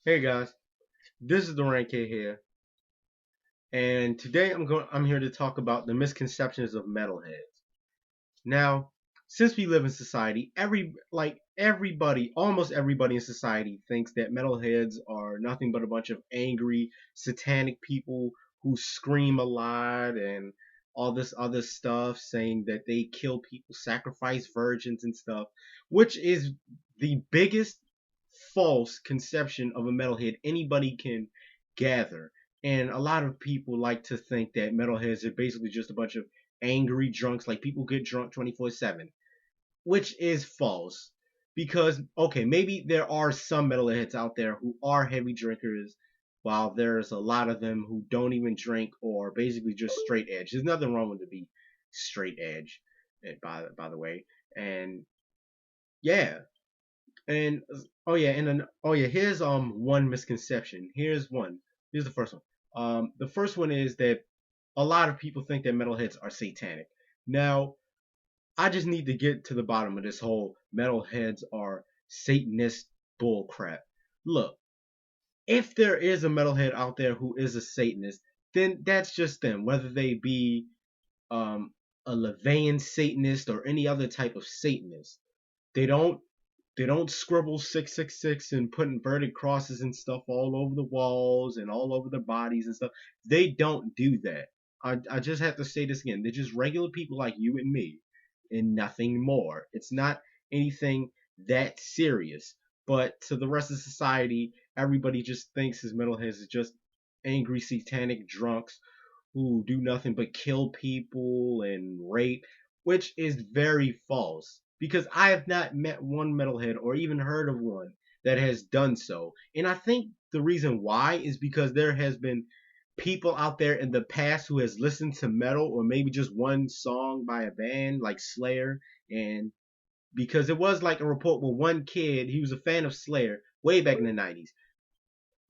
Hey guys, this is the Rant here, and today I'm here to talk about the misconceptions of metalheads. Now, since we live in society, almost everybody in society thinks that metalheads are nothing but a bunch of angry, satanic people who scream a lot and all this other stuff, saying that they kill people, sacrifice virgins and stuff, which is the biggest false conception of a metalhead anybody can gather. And a lot of people like to think that metalheads are basically just a bunch of angry drunks, like people get drunk 24/7, which is false. Because, okay, maybe there are some metalheads out there who are heavy drinkers, while there's a lot of them who don't even drink or basically just straight edge. There's nothing wrong with to be straight edge, by the way. And yeah, and here's one misconception. Here's the first one. The first one is that a lot of people think that metalheads are satanic. Now, I just need to get to the bottom of this whole metalheads are Satanist bullcrap. Look, if there is a metalhead out there who is a Satanist, then that's just them. Whether they be um, a Levian Satanist or any other type of Satanist, they don't they don't scribble 666 and put inverted crosses and stuff all over the walls and all over their bodies and stuff. They don't do that. I just have to say this again. They're just regular people like you and me and nothing more. It's not anything that serious. But to the rest of society, everybody just thinks his metalheads is just angry satanic drunks who do nothing but kill people and rape, which is very false. Because I have not met one metalhead or even heard of one that has done so. And I think the reason why is because there has been people out there in the past who has listened to metal or maybe just one song by a band like Slayer, and because it was like a report where one kid, he was a fan of Slayer way back in the 90s,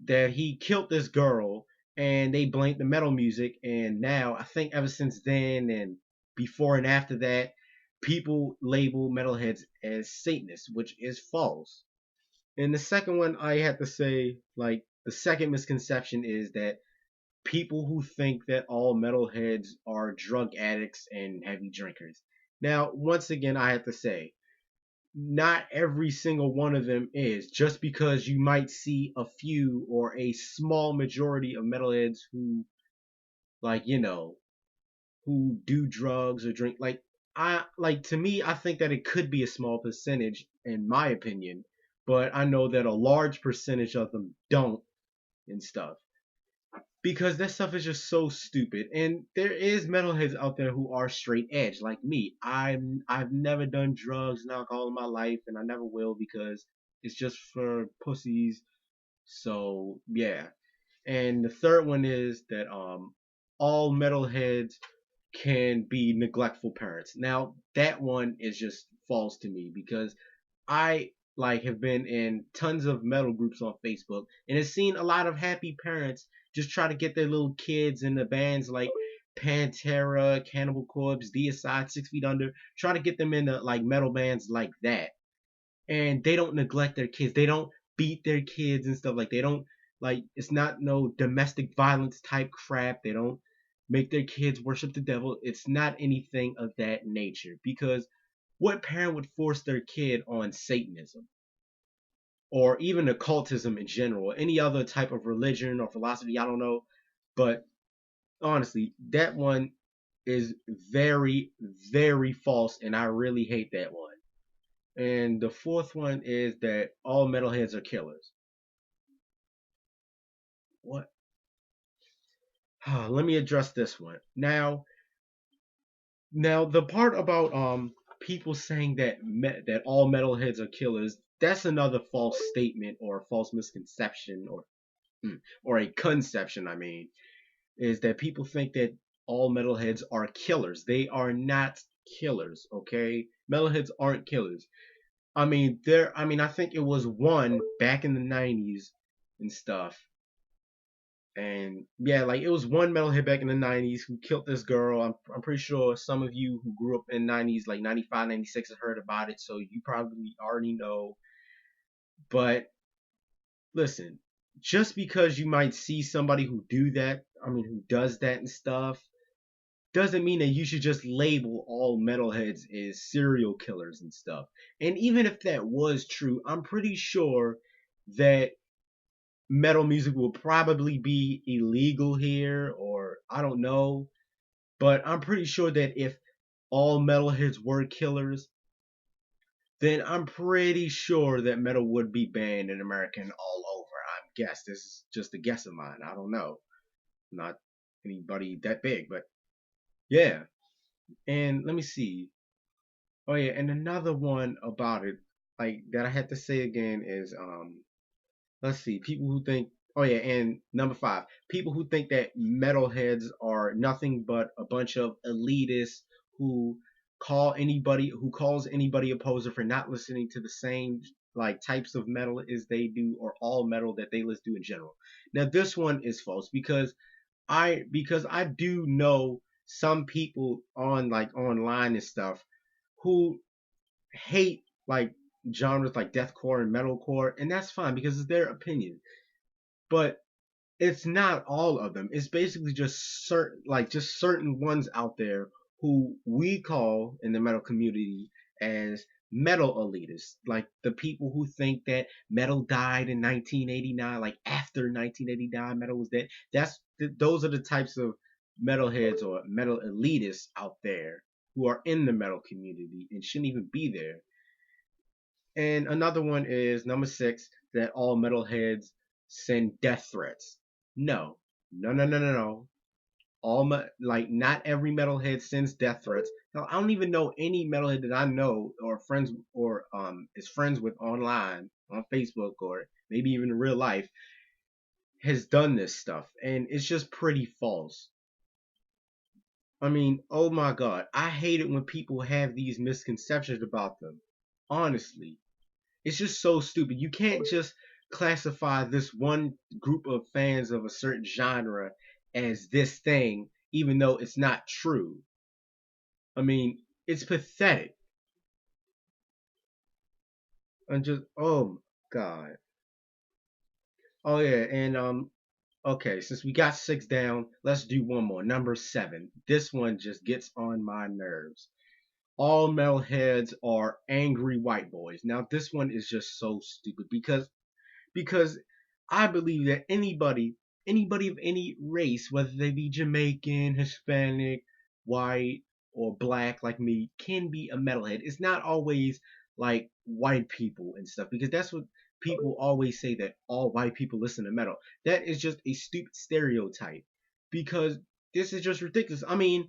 that he killed this girl, and they blamed the metal music. And now I think ever since then and before and after that, people label metalheads as Satanists, which is false. And the second one, I have to say, like, the second misconception is that people who think that all metalheads are drug addicts and heavy drinkers. Now, once again, I have to say, not every single one of them is. Just because you might see a few or a small majority of metalheads who, like, who do drugs or drink, to me, I think that it could be a small percentage, in my opinion, but I know that a large percentage of them don't and stuff, because that stuff is just so stupid. And there is metalheads out there who are straight edge like me. I've never done drugs and alcohol in my life, and I never will, because it's just for pussies. So yeah. And the third one is that all metalheads can be neglectful parents. Now that one is just false to me, because I have been in tons of metal groups on Facebook and have seen a lot of happy parents just try to get their little kids in the bands like Pantera, Cannibal Corpse, Deicide, 6 Feet Under, try to get them into like metal bands like that. And they don't neglect their kids. They don't beat their kids and stuff. Like, they don't, like, it's not no domestic violence type crap. They don't make their kids worship the devil. It's not anything of that nature, because what parent would force their kid on Satanism or even occultism in general, any other type of religion or philosophy? I don't know. But honestly, that one is very, very false, and I really hate that one. And the fourth one is that all metalheads are killers. What? Let me address this one. Now the part about people saying that that all metalheads are killers, that's another false statement or false misconception, or a conception, I mean, is that people think that all metalheads are killers. They are not killers, okay? Metalheads aren't killers. I think it was one back in the 90s and stuff. And yeah, like, it was one metalhead back in the 90s who killed this girl. I'm pretty sure some of you who grew up in 90s, like 95, 96, have heard about it, so you probably already know. But listen, just because you might see somebody who do that, I mean, who does that and stuff, doesn't mean that you should just label all metalheads as serial killers and stuff. And even if that was true, I'm pretty sure that metal music will probably be illegal here, or I don't know. But I'm pretty sure that if all metalheads were killers, then I'm pretty sure that metal would be banned in America and all over. I guess this is just a guess of mine. I don't know. Not anybody that big, but yeah. And let me see. Oh yeah, and another one about it, like that I had to say again is let's see, people who think, oh yeah, and number five, people who think that metalheads are nothing but a bunch of elitists who calls anybody a poser for not listening to the same like types of metal as they do, or all metal that they listen to in general. Now this one is false because I do know some people on like online and stuff who hate like genres like deathcore and metalcore, and that's fine because it's their opinion. But it's not all of them. It's basically just certain ones out there who we call in the metal community as metal elitists, like the people who think that metal died in 1989, like after 1989 metal was dead. Those are the types of metalheads or metal elitists out there who are in the metal community and shouldn't even be there. And another one is number six, that all metalheads send death threats. No, no. Like not every metalhead sends death threats. Now I don't even know any metalhead that I know or friends or is friends with online on Facebook or maybe even in real life has done this stuff, and it's just pretty false. I mean, oh my god, I hate it when people have these misconceptions about them. Honestly, it's just so stupid. You can't just classify this one group of fans of a certain genre as this thing, even though it's not true. I mean, it's pathetic. And just oh god. Oh yeah, and okay, since we got six down, let's do one more. Number seven. This one just gets on my nerves. All metalheads are angry white boys. Now this one is just so stupid because I believe that anybody of any race, whether they be Jamaican, Hispanic, white, or black like me, can be a metalhead. It's not always like white people and stuff, because that's what people always say, that all white people listen to metal. That is just a stupid stereotype, because this is just ridiculous. I mean,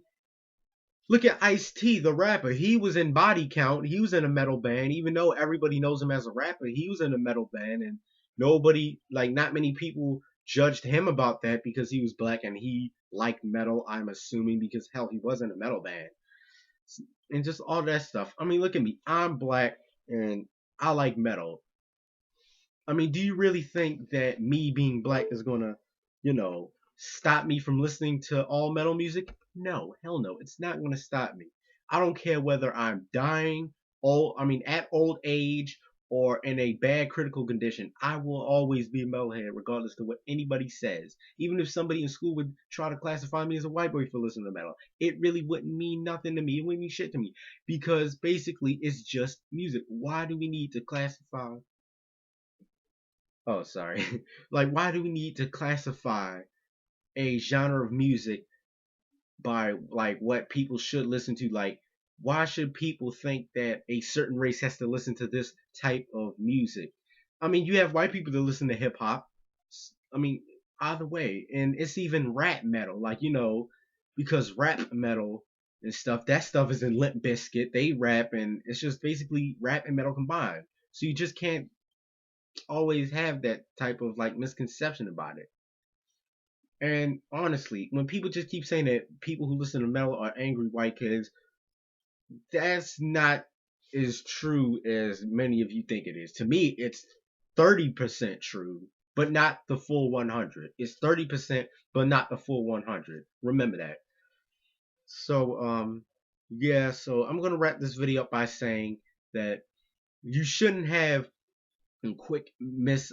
look at Ice-T, the rapper. He was in Body Count. He was in a metal band. Even though everybody knows him as a rapper, he was in a metal band, and not many people judged him about that because he was black and he liked metal. I'm assuming because hell, he was in a metal band and just all that stuff. I mean, look at me. I'm black and I like metal. I mean, do you really think that me being black is gonna, stop me from listening to all metal music? No, hell no. It's not gonna stop me. I don't care whether I'm dying, at old age or in a bad critical condition. I will always be a metalhead regardless of what anybody says. Even if somebody in school would try to classify me as a white boy for listening to metal, it really wouldn't mean nothing to me. It wouldn't mean shit to me because basically it's just music. Why do we need to classify Oh, sorry. Like, why do we need to classify a genre of music by like what people should listen to? Like, why should people think that a certain race has to listen to this type of music? I mean, you have white people that listen to hip hop. I mean, either way, and it's even rap metal. Like, because rap metal and stuff, that stuff is in Limp Bizkit. They rap, and it's just basically rap and metal combined. So you just can't always have that type of like misconception about it. And honestly, when people just keep saying that people who listen to metal are angry white kids, that's not as true as many of you think it is. To me, it's 30% true, but not the full 100. It's 30%, but not the full 100. Remember that. So, yeah, so I'm going to wrap this video up by saying that you shouldn't have quick mis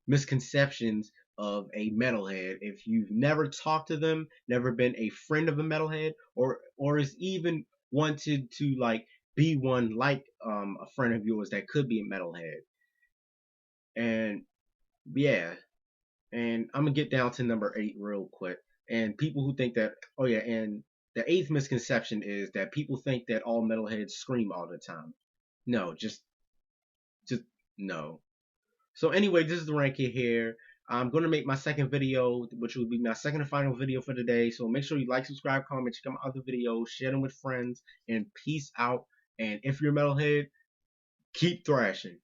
misconceptions of a metalhead. If you've never talked to them, never been a friend of a metalhead, or is even wanted to like be one like a friend of yours that could be a metalhead. And yeah, and I'm gonna get down to number 8 real quick. And people who think that, oh yeah, and the eighth misconception is that people think that all metalheads scream all the time. No, just no. So anyway, this is the Rant here. I'm gonna make my second video, which will be my second and final video for today. So make sure you like, subscribe, comment, check out my other videos, share them with friends, and peace out. And if you're a metalhead, keep thrashing.